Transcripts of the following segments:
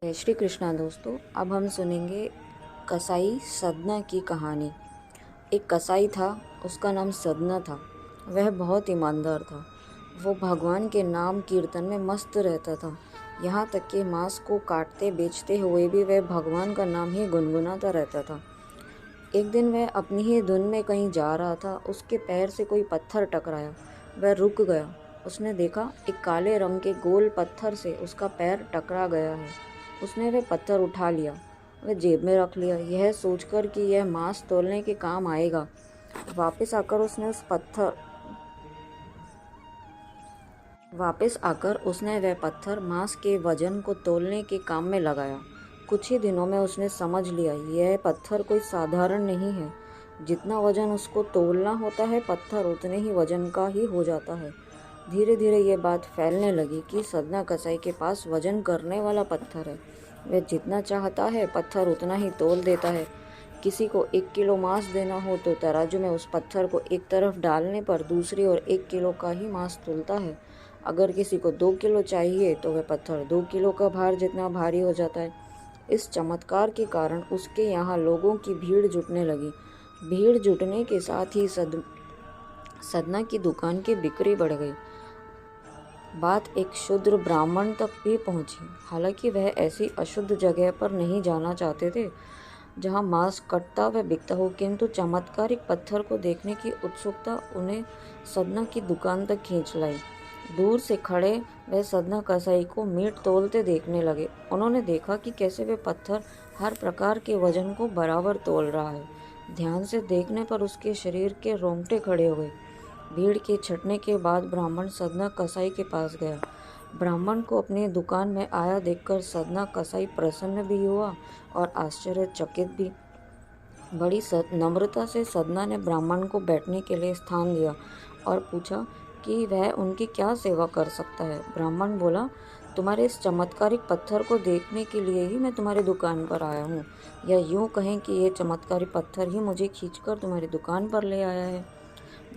जय श्री कृष्णा दोस्तों। अब हम सुनेंगे कसाई सदना की कहानी। एक कसाई था, उसका नाम सदना था। वह बहुत ईमानदार था। वो भगवान के नाम कीर्तन में मस्त रहता था। यहाँ तक कि मांस को काटते बेचते हुए भी वह भगवान का नाम ही गुनगुनाता रहता था। एक दिन वह अपनी ही धुन में कहीं जा रहा था। उसके पैर से कोई पत्थर टकराया। वह रुक गया। उसने देखा एक काले रंग के गोल पत्थर से उसका पैर टकरा गया है। उसने वह पत्थर उठा लिया, वह जेब में रख लिया, यह सोचकर कि यह मांस तौलने के काम आएगा। वापस आकर उसने वह पत्थर मांस के वजन को तौलने के काम में लगाया। कुछ ही दिनों में उसने समझ लिया यह पत्थर कोई साधारण नहीं है। जितना वजन उसको तौलना होता है, पत्थर उतने ही वजन का ही हो जाता है। धीरे धीरे ये बात फैलने लगी कि सदना कसाई के पास वजन करने वाला पत्थर है। वह जितना चाहता है पत्थर उतना ही तौल देता है। किसी को 1 किलो मांस देना हो तो तराजू में उस पत्थर को एक तरफ डालने पर दूसरी ओर 1 किलो का ही मांस तौलता है। अगर किसी को 2 किलो चाहिए तो वह पत्थर 2 किलो का भार जितना भारी हो जाता है। इस चमत्कार के कारण उसके यहाँ लोगों की भीड़ जुटने लगी। भीड़ जुटने के साथ ही सदना की दुकान की बिक्री बढ़ गई। बात एक शूद्र ब्राह्मण तक भी पहुंची। हालांकि वह ऐसी अशुद्ध जगह पर नहीं जाना चाहते थे जहां मांस कटता व बिकता हो, किंतु चमत्कारिक पत्थर को देखने की उत्सुकता उन्हें सदना की दुकान तक खींच लाई। दूर से खड़े वह सदना कसाई को मीट तौलते देखने लगे। उन्होंने देखा कि कैसे वे पत्थर हर प्रकार के वजन को बराबर तौल रहा है। ध्यान से देखने पर उसके शरीर के रोंगटे खड़े हो गए। भीड़ के छटने के बाद ब्राह्मण सदना कसाई के पास गया। ब्राह्मण को अपनी दुकान में आया देखकर सदना कसाई प्रसन्न भी हुआ और आश्चर्यचकित भी। बड़ी नम्रता से सदना ने ब्राह्मण को बैठने के लिए स्थान दिया और पूछा कि वह उनकी क्या सेवा कर सकता है। ब्राह्मण बोला, तुम्हारे इस चमत्कारिक पत्थर को देखने के लिए ही मैं तुम्हारी दुकान पर आया हूँ, या यूँ कहें कि ये चमत्कारिक पत्थर ही मुझे खींचकर तुम्हारी दुकान पर ले आया है।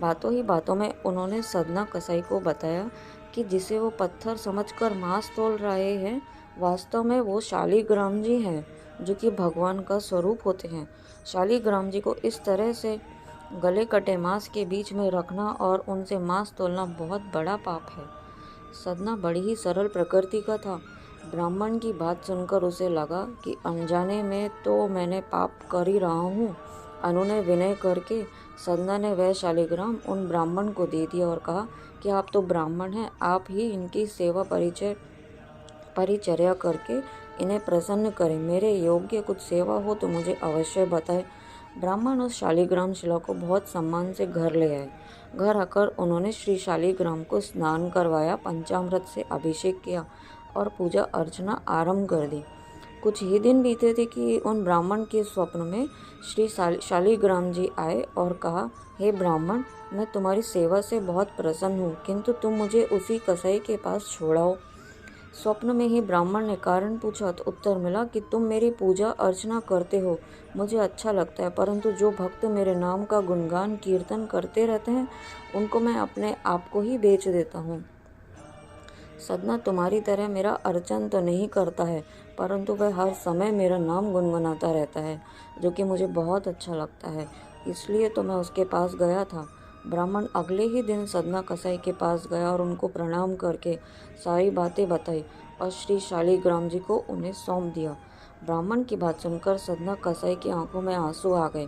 बातों ही बातों में उन्होंने सदना कसाई को बताया कि जिसे वो पत्थर समझकर मांस तौल रहे हैं, वास्तव में वो शालिग्राम जी हैं, जो कि भगवान का स्वरूप होते हैं। शालिग्राम जी को इस तरह से गले कटे मांस के बीच में रखना और उनसे मांस तौलना बहुत बड़ा पाप है। सदना बड़ी ही सरल प्रकृति का था। ब्राह्मण की बात सुनकर उसे लगा कि अनजाने में तो मैंने पाप कर ही रहा हूँ। अनुनय विनय करके सदना ने वह शालिग्राम उन ब्राह्मण को दे दिया और कहा कि आप तो ब्राह्मण हैं, आप ही इनकी सेवा परिचर्या करके इन्हें प्रसन्न करें। मेरे योग्य कुछ सेवा हो तो मुझे अवश्य बताएं। ब्राह्मण उस शालिग्राम शिला को बहुत सम्मान से घर ले आए। घर आकर उन्होंने श्री शालिग्राम को स्नान करवाया, पंचामृत से अभिषेक किया और पूजा अर्चना आरंभ कर दी। कुछ ही दिन बीते थे कि उन ब्राह्मण के स्वप्न में श्री शालिग्राम जी आए और कहा, हे ब्राह्मण, मैं तुम्हारी सेवा से बहुत प्रसन्न हूँ, किंतु तुम मुझे उसी कसाई के पास छोड़ाओ। स्वप्न में ही ब्राह्मण ने कारण पूछा तो उत्तर मिला कि तुम मेरी पूजा अर्चना करते हो, मुझे अच्छा लगता है, परंतु जो भक्त मेरे नाम का गुणगान कीर्तन करते रहते हैं उनको मैं अपने आप को ही बेच देता हूँ। सदना तुम्हारी तरह मेरा अर्चन तो नहीं करता है, परंतु वह हर समय मेरा नाम गुनगुनाता रहता है, जो कि मुझे बहुत अच्छा लगता है, इसलिए तो मैं उसके पास गया था। ब्राह्मण अगले ही दिन सदना कसाई के पास गया और उनको प्रणाम करके सारी बातें बताई और श्री शालिग्राम जी को उन्हें सौंप दिया। ब्राह्मण की बात सुनकर सदना कसाई की आंखों में आंसू आ गए।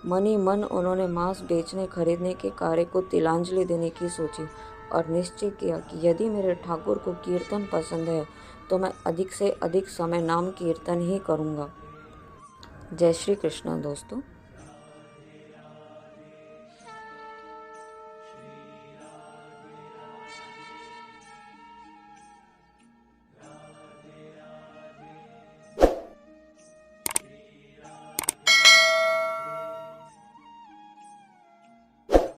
मन ही मन उन्होंने मांस बेचने खरीदने के कार्य को तिलांजलि देने की सोची और निश्चय किया कि यदि मेरे ठाकुर को कीर्तन पसंद है तो मैं अधिक से अधिक समय नाम कीर्तन ही करूँगा। जय श्री कृष्ण दोस्तों।